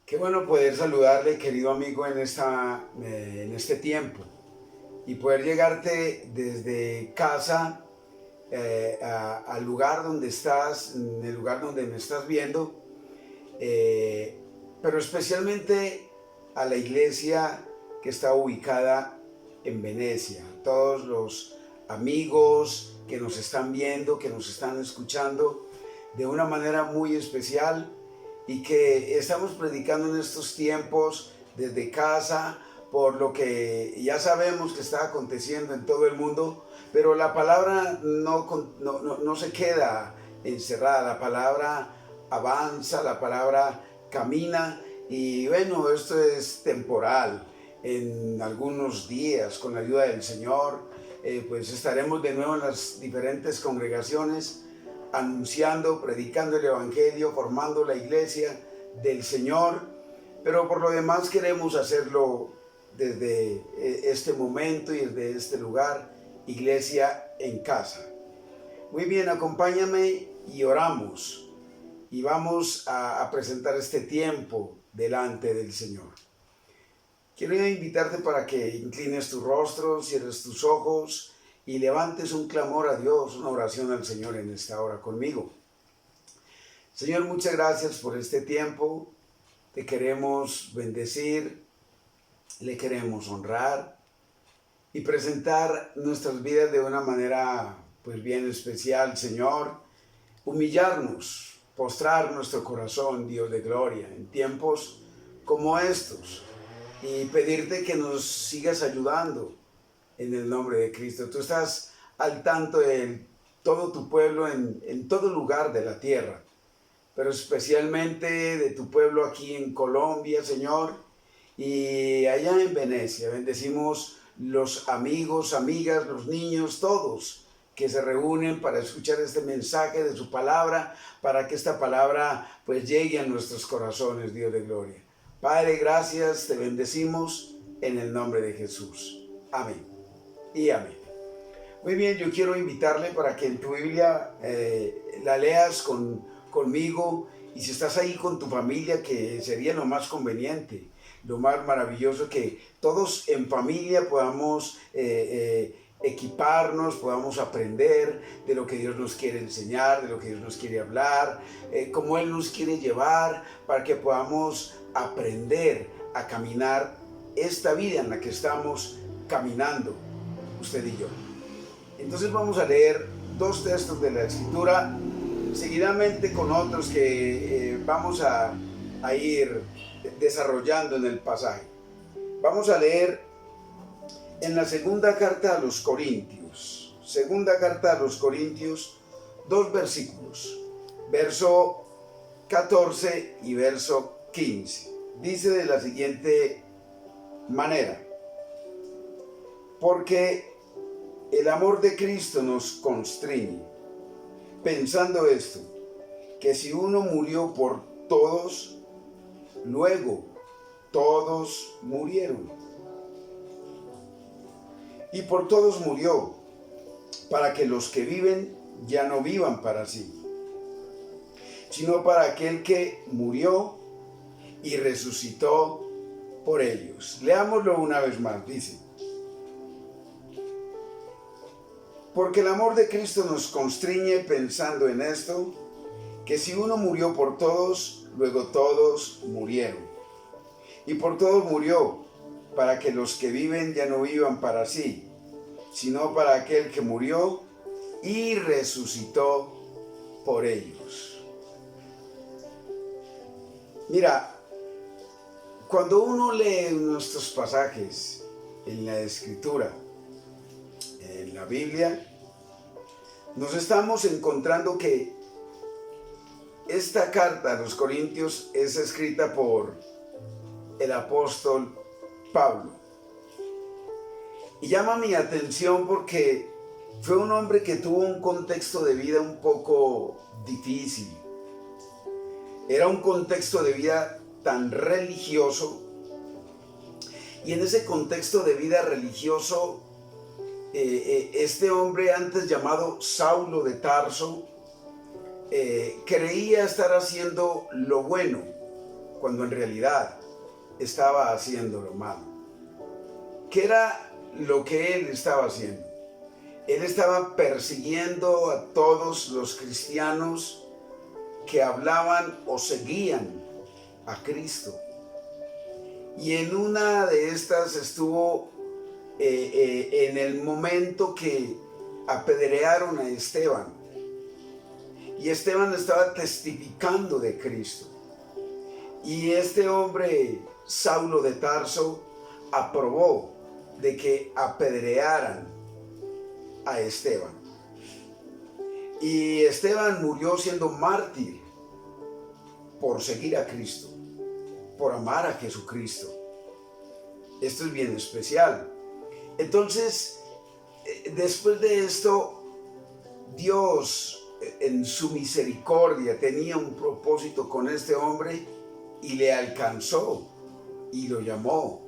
Qué bueno poder saludarle, querido amigo, en este tiempo y poder llegarte desde casa al lugar donde estás, en el lugar donde me estás viendo, eh, pero especialmente a la iglesia que está ubicada en Venecia. Todos los amigos que nos están viendo, que nos están escuchando de una manera muy especial y que estamos predicando en estos tiempos desde casa por lo que ya sabemos que está aconteciendo en todo el mundo, pero la palabra no se queda encerrada, la palabra avanza, la palabra camina y bueno, esto es temporal. En algunos días, con la ayuda del Señor, pues estaremos de nuevo en las diferentes congregaciones anunciando, predicando el Evangelio, formando la iglesia del Señor, pero por lo demás queremos hacerlo desde este momento y desde este lugar, iglesia en casa. Muy bien, acompáñame y oramos y vamos a presentar este tiempo delante del Señor. Quiero invitarte para que inclines tu rostro, cierres tus ojos y levantes un clamor a Dios, una oración al Señor en esta hora conmigo. Señor, muchas gracias por este tiempo. Te queremos bendecir, le queremos honrar y presentar nuestras vidas de una manera pues bien especial, Señor. Humillarnos, postrar nuestro corazón, Dios de gloria, en tiempos como estos y pedirte que nos sigas ayudando en el nombre de Cristo. Tú estás al tanto de todo tu pueblo en todo lugar de la tierra, pero especialmente de tu pueblo aquí en Colombia, Señor, y allá en Venecia. Bendecimos los amigos, amigas, los niños, todos que se reúnen para escuchar este mensaje de su palabra, para que esta palabra pues llegue a nuestros corazones, Dios de gloria. Padre, gracias, te bendecimos en el nombre de Jesús. Amén y amén. Muy bien, yo quiero invitarle para que en tu Biblia la leas conmigo, y si estás ahí con tu familia, que sería lo más conveniente, lo más maravilloso, que todos en familia podamos equiparnos, podamos aprender de lo que Dios nos quiere enseñar, de lo que Dios nos quiere hablar, cómo Él nos quiere llevar, para que podamos aprender a caminar esta vida en la que estamos caminando, usted y yo. Entonces vamos a leer dos textos de la Escritura, seguidamente con otros que vamos a ir desarrollando en el pasaje. Vamos a leer en la segunda carta a los Corintios, dos versículos, verso 14 y verso 15. Dice de la siguiente manera: porque el amor de Cristo nos constriñe, pensando esto, que si uno murió por todos, luego todos murieron. Y por todos murió, para que los que viven ya no vivan para sí, sino para aquel que murió y resucitó por ellos. Leámoslo una vez más, dice: porque el amor de Cristo nos constriñe, pensando en esto, que si uno murió por todos, luego todos murieron. Y por todos murió, para que los que viven ya no vivan para sí, sino para aquel que murió y resucitó por ellos. Mira, cuando uno lee nuestros pasajes en la Escritura, en la Biblia, nos estamos encontrando que esta carta a los Corintios es escrita por el apóstol Pablo. Y llama mi atención porque fue un hombre que tuvo un contexto de vida un poco difícil. Era un contexto de vida tan religioso, y en ese contexto de vida religioso, este hombre, antes llamado Saulo de Tarso, creía estar haciendo lo bueno cuando en realidad estaba haciendo lo malo. ¿Qué era lo que él estaba haciendo? Él estaba persiguiendo a todos los cristianos que hablaban o seguían a Cristo. Y en una de estas estuvo en el momento que apedrearon a Esteban. Y Esteban estaba testificando de Cristo. Y este hombre, Saulo de Tarso, aprobó de que apedrearan a Esteban. Y Esteban murió siendo mártir por seguir a Cristo, por amar a Jesucristo. Esto es bien especial. Entonces, después de esto, Dios en su misericordia tenía un propósito con este hombre y le alcanzó y lo llamó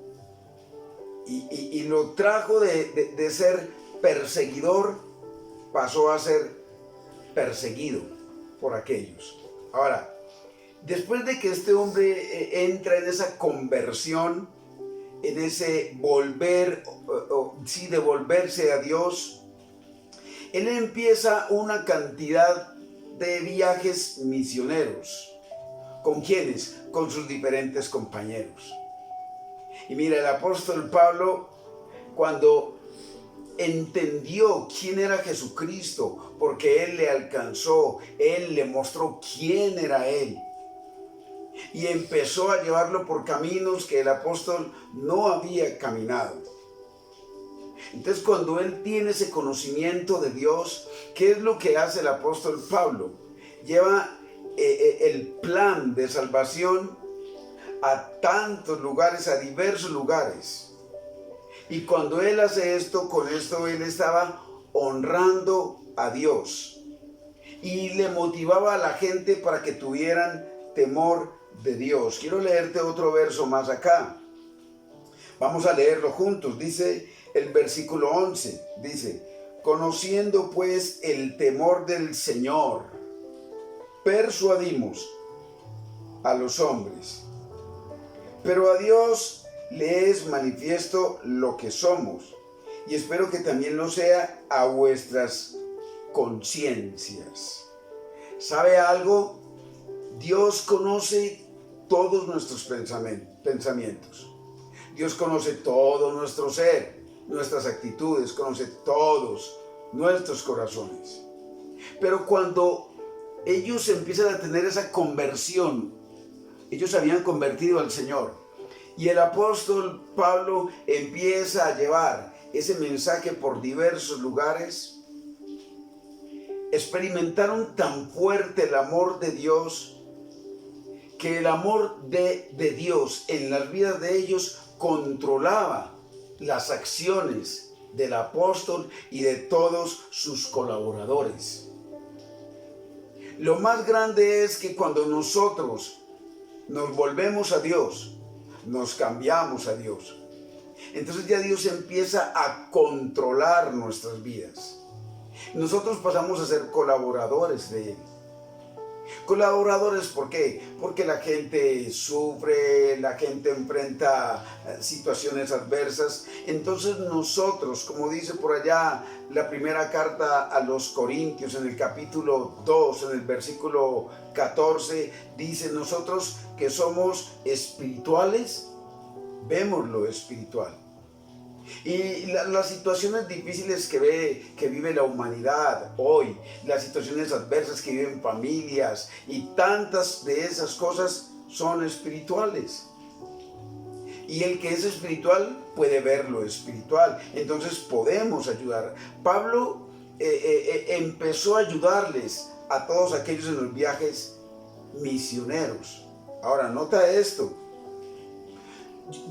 y lo trajo de ser perseguidor, pasó a ser perseguido por aquellos. Ahora, después de que este hombre entra en esa conversión, en ese devolverse a Dios, él empieza una cantidad de viajes misioneros. ¿Con quiénes? Con sus diferentes compañeros. Y mira, el apóstol Pablo, cuando entendió quién era Jesucristo, porque él le alcanzó, él le mostró quién era él, y empezó a llevarlo por caminos que el apóstol no había caminado. Entonces, cuando él tiene ese conocimiento de Dios, ¿qué es lo que hace el apóstol Pablo? Lleva el plan de salvación a tantos lugares, a diversos lugares. Y cuando él hace esto, con esto él estaba honrando a Dios. Y le motivaba a la gente para que tuvieran temor de Dios. Quiero leerte otro verso más acá. Vamos a leerlo juntos. Dice el versículo 11. Dice: conociendo pues el temor del Señor, persuadimos a los hombres, pero a Dios le es manifiesto lo que somos, y espero que también lo sea a vuestras conciencias. ¿Sabe algo? Dios conoce todos nuestros pensamientos. Dios conoce todo nuestro ser, nuestras actitudes, conoce todos nuestros corazones. Pero cuando ellos empiezan a tener esa conversión, ellos habían convertido al Señor, y el apóstol Pablo empieza a llevar ese mensaje por diversos lugares, experimentaron tan fuerte el amor de Dios, que el amor de Dios en las vidas de ellos controlaba las acciones del apóstol y de todos sus colaboradores. Lo más grande es que cuando nosotros nos volvemos a Dios, nos cambiamos a Dios, entonces ya Dios empieza a controlar nuestras vidas. Nosotros pasamos a ser colaboradores de Él. Colaboradores, ¿por qué? Porque la gente sufre, la gente enfrenta situaciones adversas. Entonces nosotros, como dice por allá la primera carta a los Corintios, en el capítulo 2, en el versículo 14, dice: nosotros que somos espirituales, vemos lo espiritual. Y las situaciones difíciles que vive la humanidad hoy, las situaciones adversas que viven familias y tantas de esas cosas son espirituales. Y el que es espiritual puede ver lo espiritual, entonces podemos ayudar. Pablo empezó a ayudarles a todos aquellos en los viajes misioneros. Ahora, nota esto.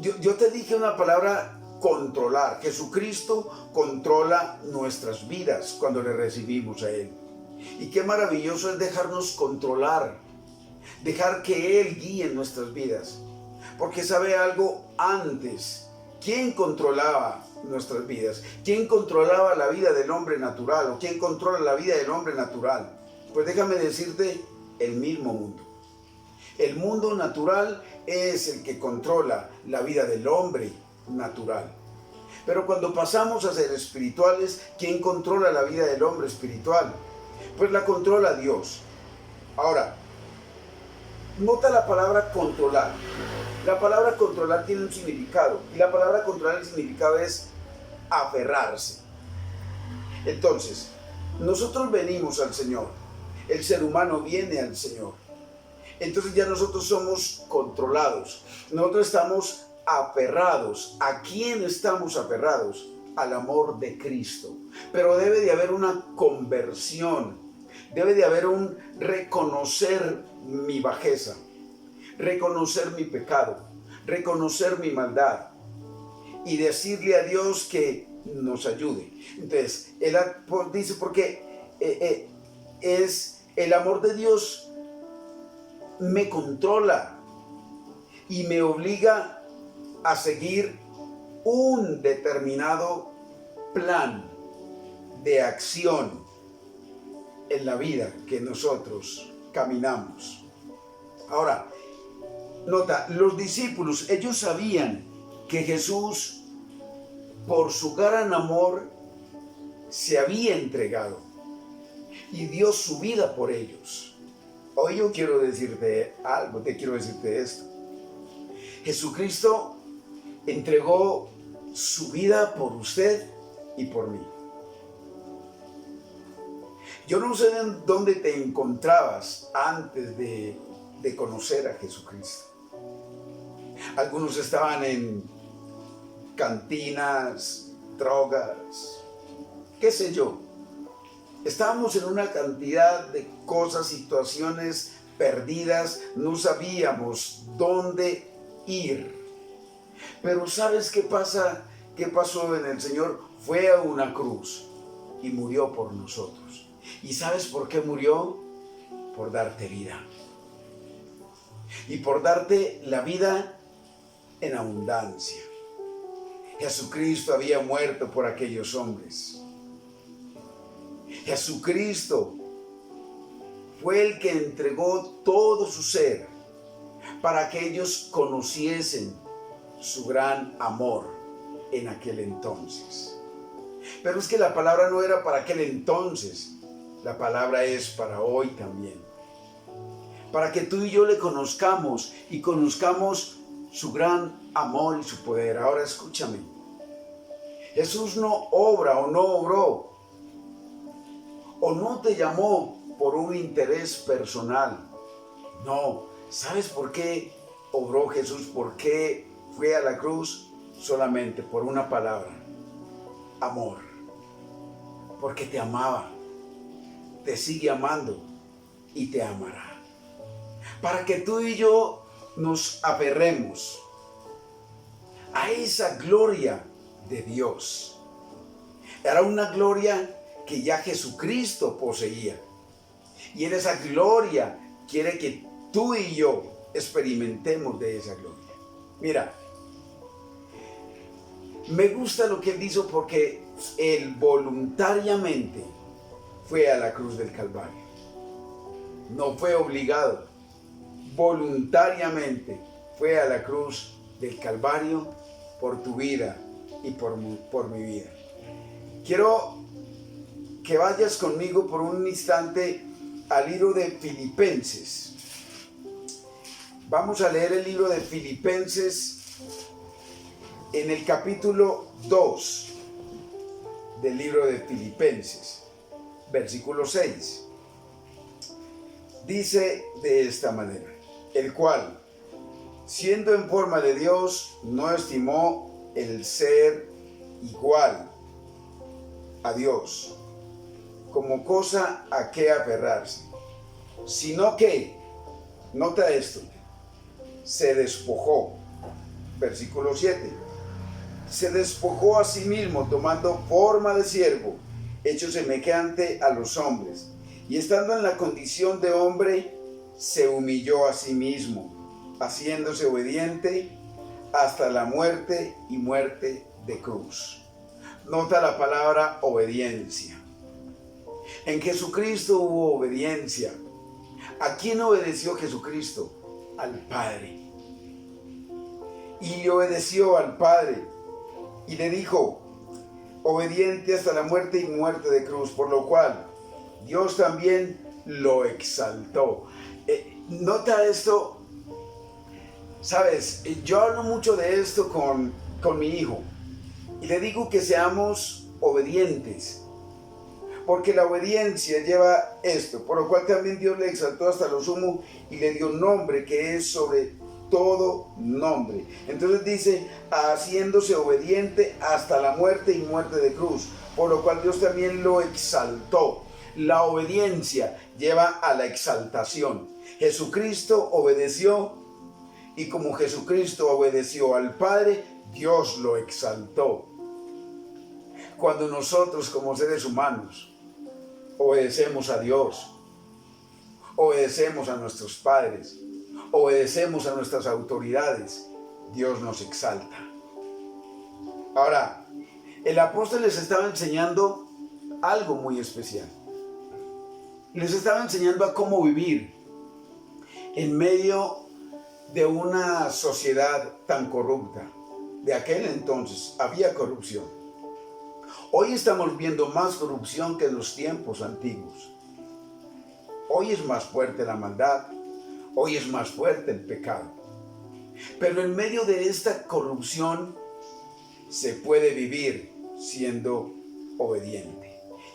Yo te dije una palabra: controlar. Jesucristo controla nuestras vidas cuando le recibimos a Él. Y qué maravilloso es dejarnos controlar, dejar que Él guíe nuestras vidas. Porque sabe algo, antes, ¿quién controlaba nuestras vidas? ¿Quién controlaba la vida del hombre natural? ¿O quién controla la vida del hombre natural? Pues déjame decirte, el mismo mundo. El mundo natural es el que controla la vida del hombre natural. Pero cuando pasamos a ser espirituales, ¿quién controla la vida del hombre espiritual? Pues la controla Dios. Ahora, nota la palabra controlar. La palabra controlar tiene un significado. Y la palabra controlar, el significado es aferrarse. Entonces, nosotros venimos al Señor. El ser humano viene al Señor. Entonces ya nosotros somos controlados. Nosotros estamos aferrados. ¿A quién estamos aferrados? Al amor de Cristo. Pero debe de haber una conversión. Debe de haber un reconocer mi bajeza. Reconocer mi pecado. Reconocer mi maldad. Y decirle a Dios que nos ayude. Entonces, él dice porque es el amor de Dios me controla y me obliga a seguir un determinado plan de acción en la vida que nosotros caminamos. Ahora, nota, los discípulos, ellos sabían que Jesús, por su gran amor, se había entregado y dio su vida por ellos. Hoy yo quiero decirte algo, quiero decirte esto. Jesucristo entregó su vida por usted y por mí. Yo no sé dónde te encontrabas antes de conocer a Jesucristo. Algunos estaban en cantinas, drogas, qué sé yo. Estábamos en una cantidad de cosas, situaciones perdidas, no sabíamos dónde ir. Pero ¿sabes qué pasa? ¿Qué pasó en el Señor? Fue a una cruz y murió por nosotros. ¿Y sabes por qué murió? Por darte vida. Y por darte la vida en abundancia. Jesucristo había muerto por aquellos hombres. Jesucristo fue el que entregó todo su ser para que ellos conociesen su gran amor en aquel entonces. Pero es que la palabra no era para aquel entonces, la palabra es para hoy también. Para que tú y yo le conozcamos y conozcamos su gran amor y su poder. Ahora escúchame, Jesús no obra o no obró o no te llamó por un interés personal. No, ¿sabes por qué obró Jesús? ¿Por qué fue a la cruz? Solamente por una palabra: amor. Porque te amaba, te sigue amando y te amará. Para que tú y yo nos aferremos a esa gloria de Dios. Era una gloria que ya Jesucristo poseía. Y en esa gloria quiere que tú y yo experimentemos de esa gloria. Mira, me gusta lo que él dijo porque él voluntariamente fue a la cruz del Calvario. No fue obligado. Voluntariamente fue a la cruz del Calvario por tu vida y por mi vida. Quiero que vayas conmigo por un instante al libro de Filipenses. Vamos a leer el libro de Filipenses en el capítulo 2 del libro de Filipenses, versículo 6. Dice de esta manera: el cual, siendo en forma de Dios, no estimó el ser igual a Dios como cosa a que aferrarse, sino que, nota esto, se despojó, versículo 7, se despojó a sí mismo tomando forma de siervo, hecho semejante a los hombres, y estando en la condición de hombre, se humilló a sí mismo, haciéndose obediente hasta la muerte y muerte de cruz. Nota la palabra obediencia. En Jesucristo hubo obediencia. ¿A quién obedeció Jesucristo? al Padre. Y le obedeció al Padre. Y le dijo, obediente hasta la muerte y muerte de cruz, por lo cual Dios también lo exaltó. Nota esto, sabes, yo hablo mucho de esto con mi hijo y le digo que seamos obedientes, porque la obediencia lleva esto, por lo cual también Dios le exaltó hasta lo sumo y le dio nombre que es sobre todo nombre. Entonces dice, haciéndose obediente hasta la muerte y muerte de cruz, por lo cual Dios también lo exaltó. La obediencia lleva a la exaltación. Jesucristo obedeció y como Jesucristo obedeció al Padre, Dios lo exaltó. Cuando nosotros como seres humanos obedecemos a Dios, obedecemos a nuestros padres, obedecemos a nuestras autoridades, Dios nos exalta. Ahora, el apóstol les estaba enseñando algo muy especial. Les estaba enseñando a cómo vivir en medio de una sociedad tan corrupta. De aquel entonces había corrupción. Hoy estamos viendo más corrupción que en los tiempos antiguos. Hoy es más fuerte la maldad. Hoy es más fuerte el pecado. Pero en medio de esta corrupción se puede vivir siendo obediente.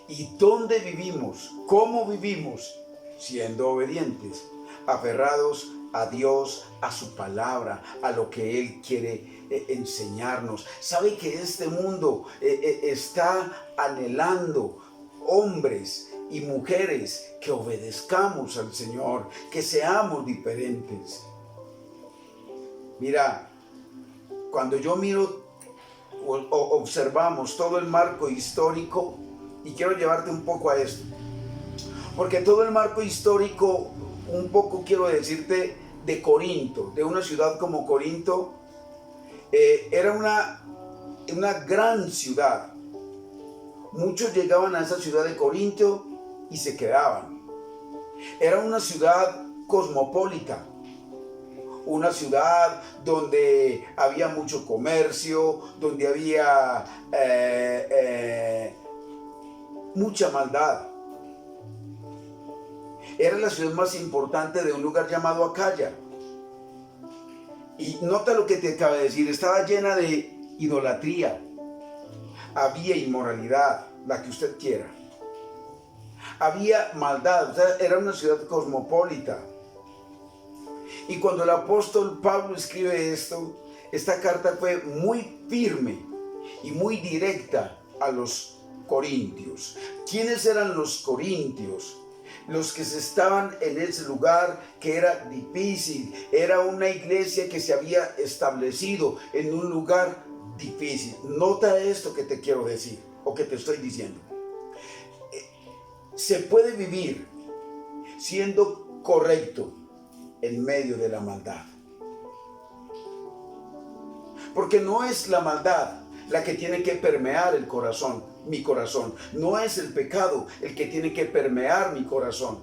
¿Y dónde vivimos? ¿Cómo vivimos? Siendo obedientes, aferrados a Dios, a su palabra, a lo que Él quiere enseñarnos. ¿Sabe que este mundo está anhelando hombres y mujeres que obedezcamos al Señor, que seamos diferentes? Mira, cuando yo miro o observamos todo el marco histórico, y quiero llevarte un poco a esto, porque todo el marco histórico, un poco quiero decirte de Corinto, de una ciudad como Corinto, era una gran ciudad. Muchos llegaban a esa ciudad de Corinto y se quedaban. Era una ciudad cosmopolita, una ciudad donde había mucho comercio, donde había mucha maldad. Era la ciudad más importante de un lugar llamado Acaya. Y nota lo que te acabo de decir, estaba llena de idolatría. Había inmoralidad, la que usted quiera. Había maldad, o sea, era una ciudad cosmopolita. Y cuando el apóstol Pablo escribe esto, esta carta fue muy firme y muy directa a los corintios. ¿Quiénes eran los corintios? Los que estaban en ese lugar que era difícil. Era una iglesia que se había establecido en un lugar difícil. Nota esto que te quiero decir o que te estoy diciendo. Se puede vivir siendo correcto en medio de la maldad. Porque no es la maldad la que tiene que permear el corazón, mi corazón. No es el pecado el que tiene que permear mi corazón.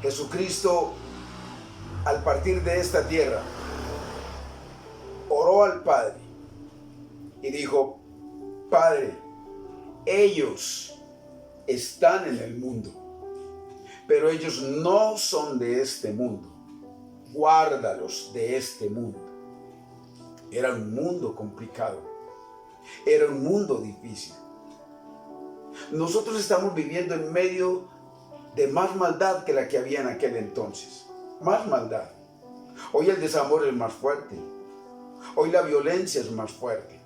Jesucristo, al partir de esta tierra, oró al Padre y dijo: Padre, ellos están en el mundo, pero ellos no son de este mundo. Guárdalos de este mundo. Era un mundo complicado. Era un mundo difícil. Nosotros estamos viviendo en medio de más maldad que la que había en aquel entonces. Más maldad. Hoy el desamor es más fuerte. Hoy la violencia es más fuerte.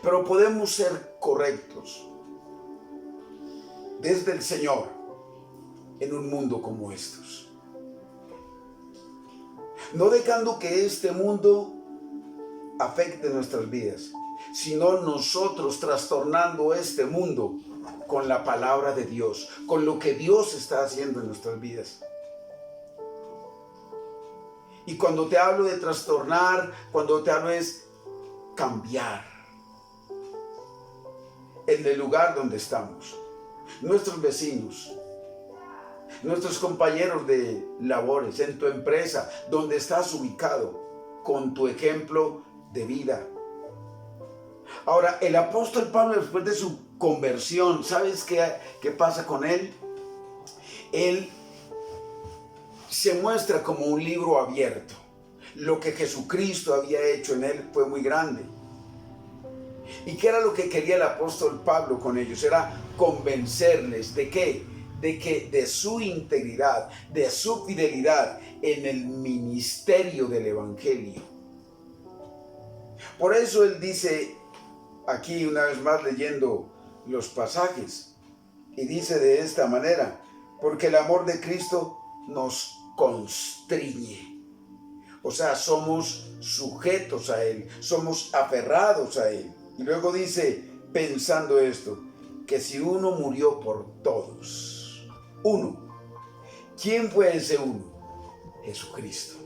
Pero podemos ser correctos desde el Señor en un mundo como estos. No dejando que este mundo afecte nuestras vidas, sino nosotros trastornando este mundo con la palabra de Dios, con lo que Dios está haciendo en nuestras vidas. Y cuando te hablo de trastornar, cuando te hablo es cambiar en el lugar donde estamos, nuestros vecinos, nuestros compañeros de labores, en tu empresa, donde estás ubicado, con tu ejemplo de vida. Ahora, el apóstol Pablo, después de su conversión, ¿sabes qué pasa con él? Él se muestra como un libro abierto. Lo que Jesucristo había hecho en él fue muy grande. ¿Y qué era lo que quería el apóstol Pablo con ellos? Era convencerles ¿de qué? De su integridad, de su fidelidad en el ministerio del evangelio. Por eso él dice aquí, una vez más leyendo los pasajes, y dice de esta manera: porque el amor de Cristo nos constriñe. O sea, somos sujetos a Él, somos aferrados a Él. Y luego dice, pensando esto, que si uno murió por todos, uno, ¿quién fue ese uno? Jesucristo.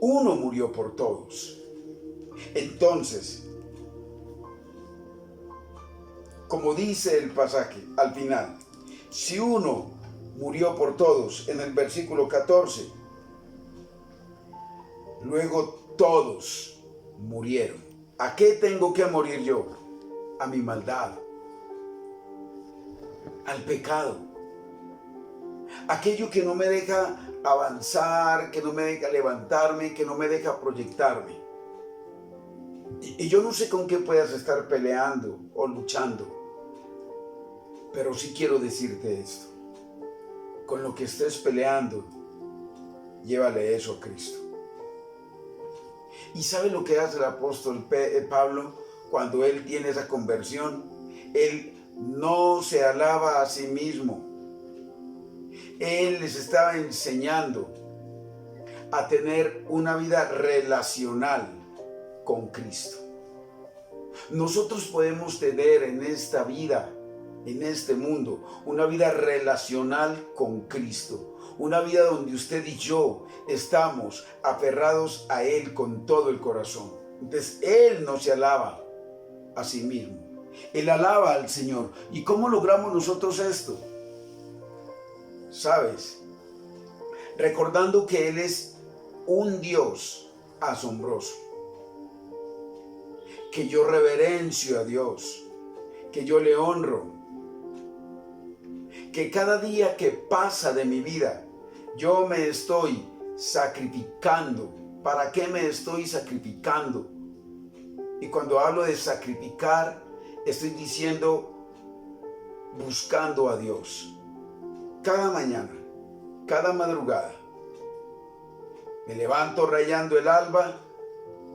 Uno murió por todos. Entonces, como dice el pasaje al final, si uno murió por todos, en el versículo 14, luego todos murieron. ¿A qué tengo que morir yo? A mi maldad, al pecado, aquello que no me deja avanzar, que no me deja levantarme, que no me deja proyectarme. Y yo no sé con qué puedas estar peleando o luchando, pero sí quiero decirte esto: con lo que estés peleando, llévale eso a Cristo. ¿Y sabe lo que hace el apóstol Pablo cuando él tiene esa conversión? Él no se alaba a sí mismo. Él les estaba enseñando a tener una vida relacional con Cristo. Nosotros podemos tener en esta vida, en este mundo, una vida relacional con Cristo. Una vida donde usted y yo estamos aferrados a Él con todo el corazón. Entonces, Él no se alaba a sí mismo. Él alaba al Señor. ¿Y cómo logramos nosotros esto? ¿Sabes? Recordando que Él es un Dios asombroso. Que yo reverencio a Dios. Que yo le honro. Que cada día que pasa de mi vida, yo me estoy sacrificando. ¿Para qué me estoy sacrificando? Y cuando hablo de sacrificar, estoy diciendo buscando a Dios. Cada mañana, cada madrugada, me levanto rayando el alba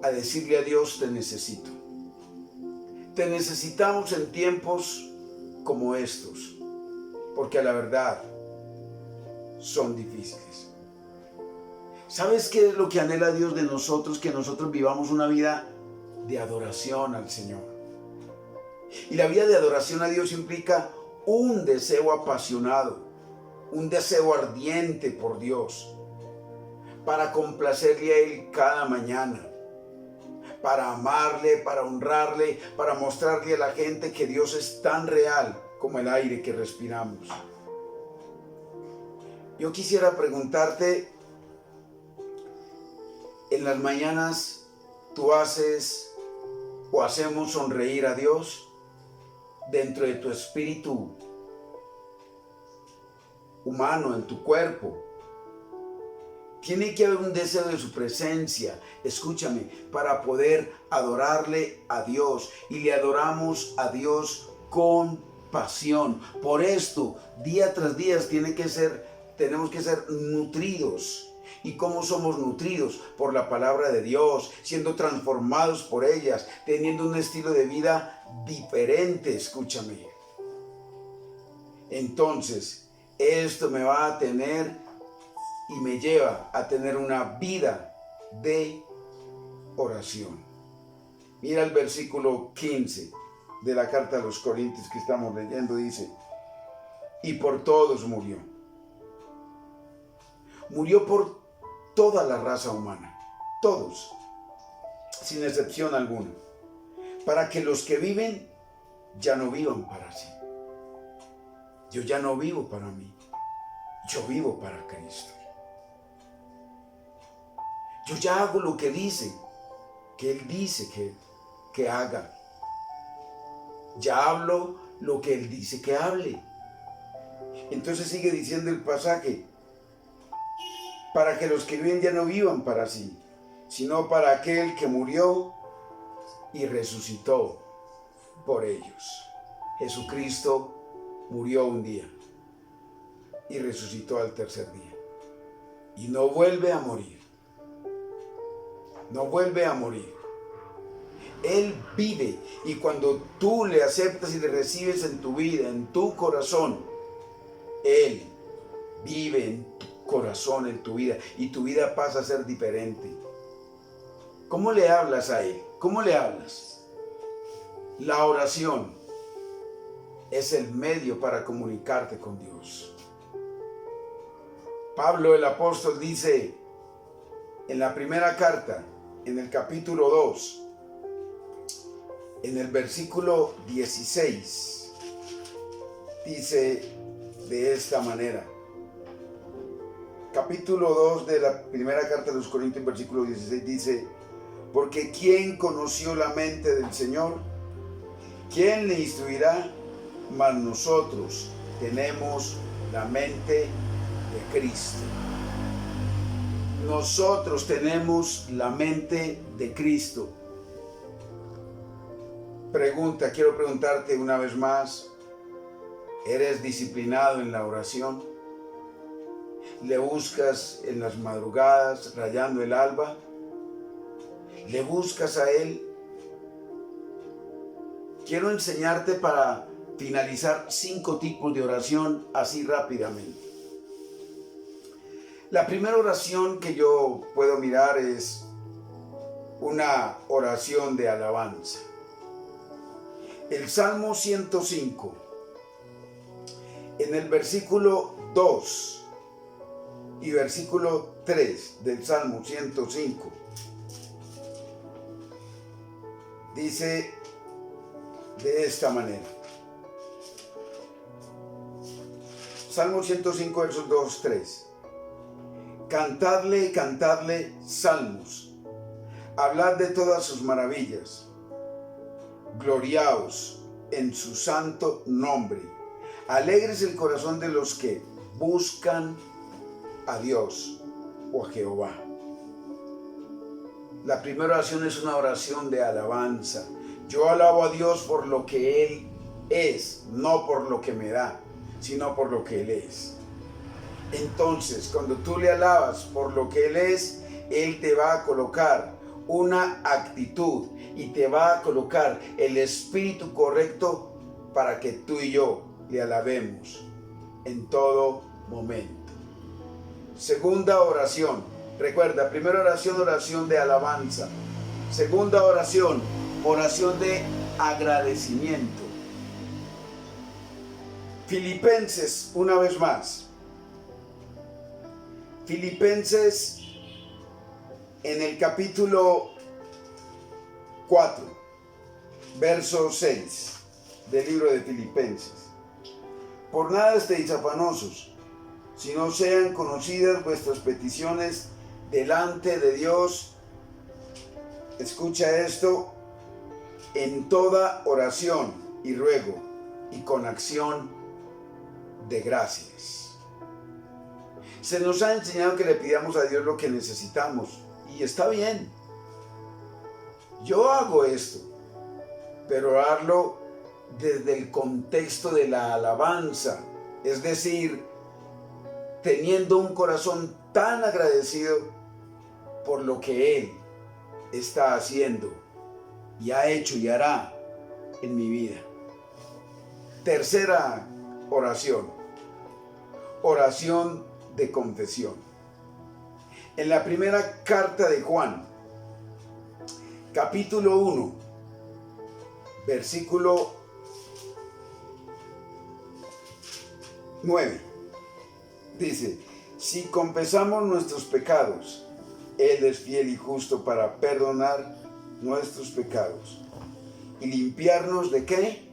a decirle a Dios: te necesito. Te necesitamos en tiempos como estos, porque a la verdad son difíciles. ¿Sabes qué es lo que anhela Dios de nosotros? Que nosotros vivamos una vida de adoración al Señor. Y la vida de adoración a Dios implica un deseo apasionado, un deseo ardiente por Dios, para complacerle a Él cada mañana, para amarle, para honrarle, para mostrarle a la gente que Dios es tan real como el aire que respiramos. Yo quisiera preguntarte, en las mañanas tú haces o hacemos sonreír a Dios dentro de tu espíritu humano, en tu cuerpo. Tiene que haber un deseo de su presencia, escúchame, para poder adorarle a Dios. Y le adoramos a Dios con pasión. Por esto, día tras día tenemos que ser nutridos. ¿Y cómo somos nutridos? Por la palabra de Dios, siendo transformados por ellas, teniendo un estilo de vida diferente, escúchame. Entonces, esto me va a tener y me lleva a tener una vida de oración. Mira el versículo 15 de la carta a los Corintios que estamos leyendo, dice: y por todos murió. Murió por toda la raza humana, todos, sin excepción alguna, para que los que viven ya no vivan para sí. Yo ya no vivo para mí. yo vivo para Cristo. Yo ya hago lo que dice, que Él dice que haga. Ya hablo lo que Él dice que hable. Entonces sigue diciendo el pasaje, para que los que viven ya no vivan para sí, sino para aquel que murió y resucitó por ellos. Jesucristo murió un día y resucitó al tercer día. Y no vuelve a morir. No vuelve a morir. Él vive, y cuando tú le aceptas y le recibes en tu vida, en tu corazón, Él vive en tu corazón, en tu vida, y tu vida pasa a ser diferente. ¿Cómo le hablas a Él? ¿Cómo le hablas? La oración es el medio para comunicarte con Dios. Pablo el apóstol dice en la primera carta, en el capítulo 2, en el versículo 16, dice de esta manera. Capítulo 2 de la primera carta de los Corintios, versículo 16, dice: porque ¿quién conoció la mente del Señor? ¿Quién le instruirá? Mas nosotros tenemos la mente de Cristo. Nosotros tenemos la mente de Cristo. Pregunta, quiero preguntarte una vez más, ¿eres disciplinado en la oración? ¿Le buscas en las madrugadas, rayando el alba? ¿Le buscas a Él? Quiero enseñarte para finalizar 5 tipos de oración así rápidamente. La primera oración que yo puedo mirar es una oración de alabanza. El Salmo 105, en el versículo 2 y versículo 3 del Salmo 105, dice de esta manera. Salmo 105, versos 2, 3. Cantadle, cantadle salmos, hablad de todas sus maravillas, gloriaos en su santo nombre, alegres el corazón de los que buscan a Dios o a Jehová. La primera oración es una oración de alabanza. Yo alabo a Dios por lo que Él es, no por lo que me da, sino por lo que Él es. Entonces, cuando tú le alabas por lo que Él es, Él te va a colocar una actitud y te va a colocar el espíritu correcto para que tú y yo le alabemos en todo momento. Segunda oración. Recuerda, primera oración, oración de alabanza. Segunda oración, oración de agradecimiento. Filipenses, una vez más. Filipenses en el capítulo 4, verso 6 del libro de Filipenses. Por nada estéis afanosos, sino sean conocidas vuestras peticiones delante de Dios. Escucha esto, en toda oración y ruego y con acción de gracias. Se nos ha enseñado que le pidamos a Dios lo que necesitamos, y está bien. Yo hago esto, pero harlo desde el contexto de la alabanza, es decir, teniendo un corazón tan agradecido por lo que Él está haciendo y ha hecho y hará en mi vida. Tercera oración, oración de confesión. En la primera carta de Juan, capítulo 1, versículo 9, dice: si confesamos nuestros pecados, Él es fiel y justo para perdonar nuestros pecados y limpiarnos ¿de qué?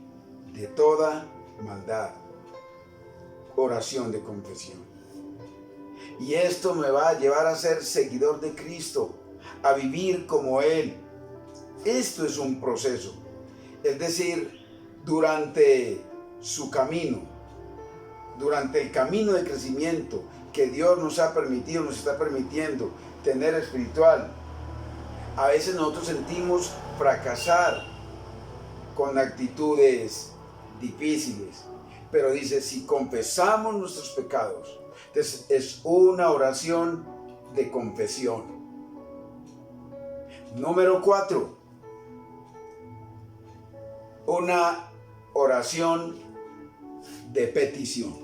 De toda maldad. Oración de confesión. Y esto me va a llevar a ser seguidor de Cristo, a vivir como Él. Esto es un proceso. Es decir, durante su camino, durante el camino de crecimiento que Dios nos ha permitido, nos está permitiendo tener espiritual, a veces nosotros sentimos fracasar con actitudes difíciles. Pero dice, si confesamos nuestros pecados, entonces es una oración de confesión. Número 4, una oración de petición.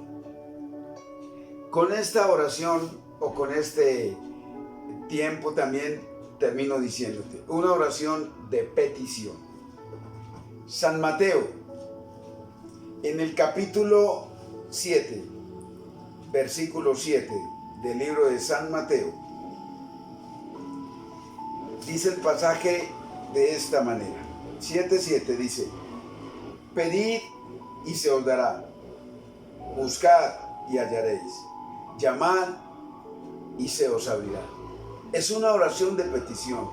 Con esta oración o con este tiempo también termino diciéndote, una oración de petición. San Mateo, en el capítulo 7, versículo 7 del libro de San Mateo, dice el pasaje de esta manera. 7:7 dice, pedid y se os dará, buscad y hallaréis, llamad y se os abrirá. Es una oración de petición,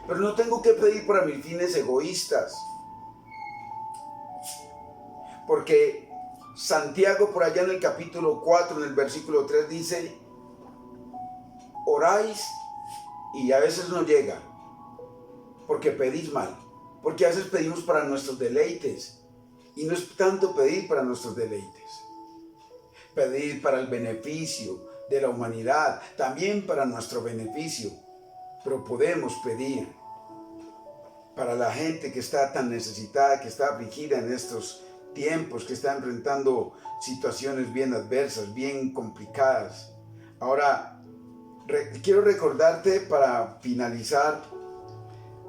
pero no tengo que pedir para mis fines egoístas, porque Santiago por allá en el capítulo 4, en el versículo 3 dice, oráis y a veces no llega, porque pedís mal, porque a veces pedimos para nuestros deleites, y no es tanto pedir para nuestros deleites, pedir para el beneficio de la humanidad, también para nuestro beneficio, pero podemos pedir para la gente que está tan necesitada, que está afligida en estos tiempos, que está enfrentando situaciones bien adversas, bien complicadas. Ahora, quiero recordarte para finalizar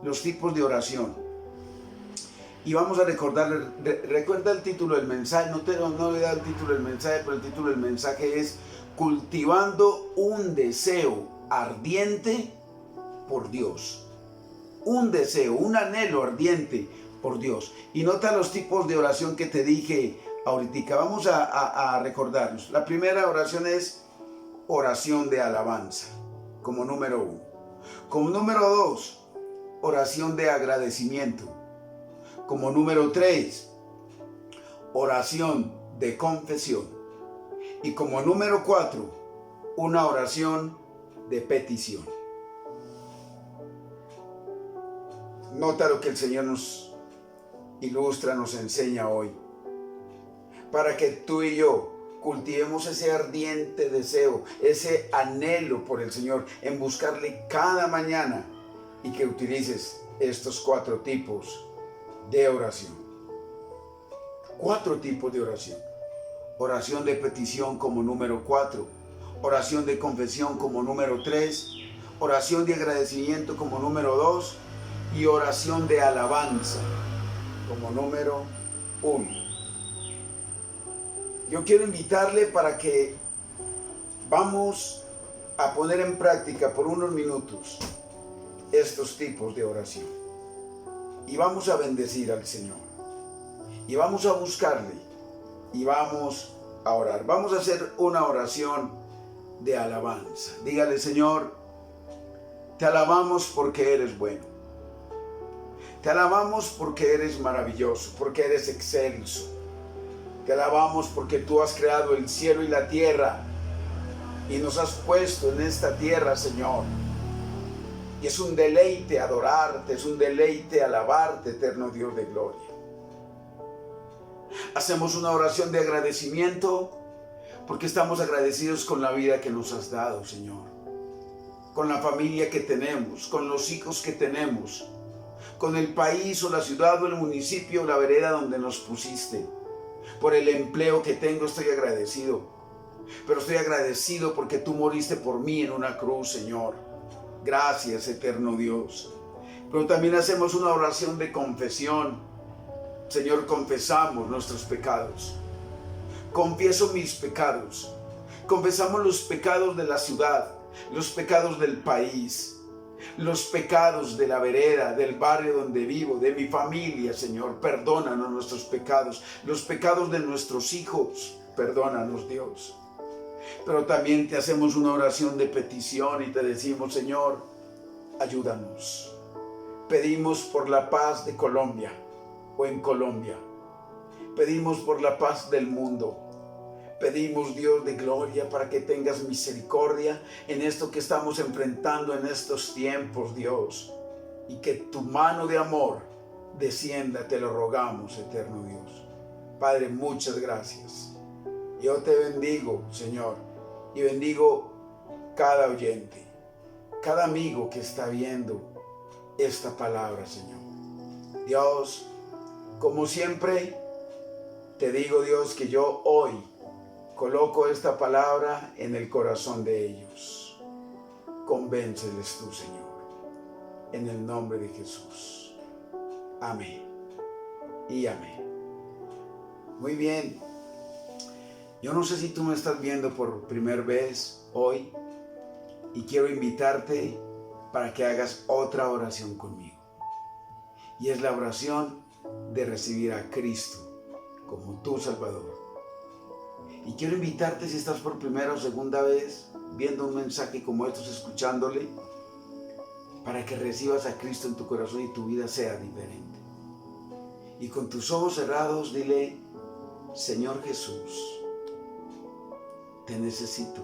los tipos de oración. Y vamos a recordar, recuerda el título del mensaje, no le da el título del mensaje, pero el título del mensaje es Cultivando un deseo ardiente por Dios. Un deseo, un anhelo ardiente por Dios. Y nota los tipos de oración que te dije ahorita. Vamos a recordarlos. La primera oración es oración de alabanza, como número 1. Como número 2, oración de agradecimiento. Como número 3, oración de confesión. Y como número 4, una oración de petición. Nota lo que el Señor nos ilustra, nos enseña hoy, para que tú y yo cultivemos ese ardiente deseo, ese anhelo por el Señor, en buscarle cada mañana, y que utilices estos 4 tipos de oración. 4 tipos de oración. Oración de petición como número 4, oración de confesión como número 3, oración de agradecimiento como número 2 y oración de alabanza como número 1. Yo quiero invitarle para que vamos a poner en práctica por unos minutos estos tipos de oración. Y vamos a bendecir al Señor. Y vamos a buscarle. Y vamos a orar. Vamos a hacer una oración de alabanza. Dígale, Señor, te alabamos porque eres bueno. Te alabamos porque eres maravilloso, porque eres excelso. Te alabamos porque tú has creado el cielo y la tierra y nos has puesto en esta tierra, Señor. Y es un deleite adorarte, es un deleite alabarte, eterno Dios de gloria. Hacemos una oración de agradecimiento porque estamos agradecidos con la vida que nos has dado, Señor. Con la familia que tenemos, con los hijos que tenemos, con el país o la ciudad o el municipio o la vereda donde nos pusiste. Por el empleo que tengo estoy agradecido. Pero estoy agradecido porque tú moriste por mí en una cruz, Señor. Gracias, eterno Dios. Pero también hacemos una oración de confesión. Señor, confesamos nuestros pecados. Confieso mis pecados. Confesamos los pecados de la ciudad, los pecados del país, los pecados de la vereda, del barrio donde vivo, de mi familia, Señor. Perdónanos nuestros pecados, los pecados de nuestros hijos. Perdónanos, Dios. Pero también te hacemos una oración de petición y te decimos, Señor, ayúdanos. Pedimos por la paz de Colombia o en Colombia. Pedimos por la paz del mundo. Pedimos, Dios de gloria, para que tengas misericordia en esto que estamos enfrentando en estos tiempos, Dios. Y que tu mano de amor descienda, te lo rogamos, eterno Dios. Padre, muchas gracias. Yo te bendigo, Señor, y bendigo cada oyente, cada amigo que está viendo esta palabra, Señor. Dios, como siempre, te digo, Dios, que yo hoy coloco esta palabra en el corazón de ellos. Convénceles tú, Señor, en el nombre de Jesús. Amén y amén. Muy bien. Yo no sé si tú me estás viendo por primera vez hoy y quiero invitarte para que hagas otra oración conmigo. Y es la oración de recibir a Cristo como tu Salvador. Y quiero invitarte, si estás por primera o segunda vez viendo un mensaje como estos, escuchándole, para que recibas a Cristo en tu corazón y tu vida sea diferente. Y con tus ojos cerrados dile, Señor Jesús, te necesito.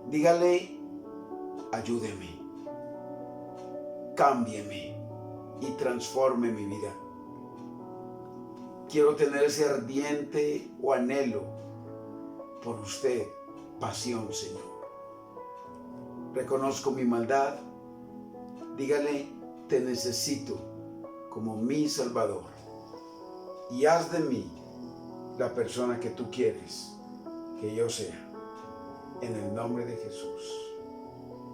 Dígale, ayúdeme, cámbieme y transforme mi vida. Quiero tener ese ardiente o anhelo por usted, pasión, Señor. Reconozco mi maldad. Dígale, te necesito como mi Salvador. Y haz de mí la persona que tú quieres que yo sea. En el nombre de Jesús.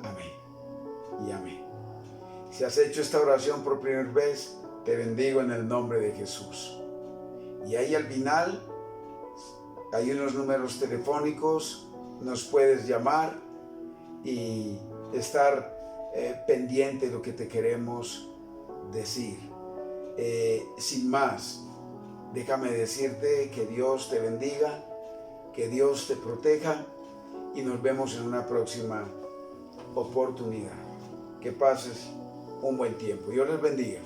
Amén y amén. Si has hecho esta oración por primera vez, te bendigo en el nombre de Jesús. Y ahí al final hay unos números telefónicos, nos puedes llamar y estar pendiente de lo que te queremos decir. Sin más, déjame decirte que Dios te bendiga, que Dios te proteja y nos vemos en una próxima oportunidad. Que pases un buen tiempo. Dios les bendiga.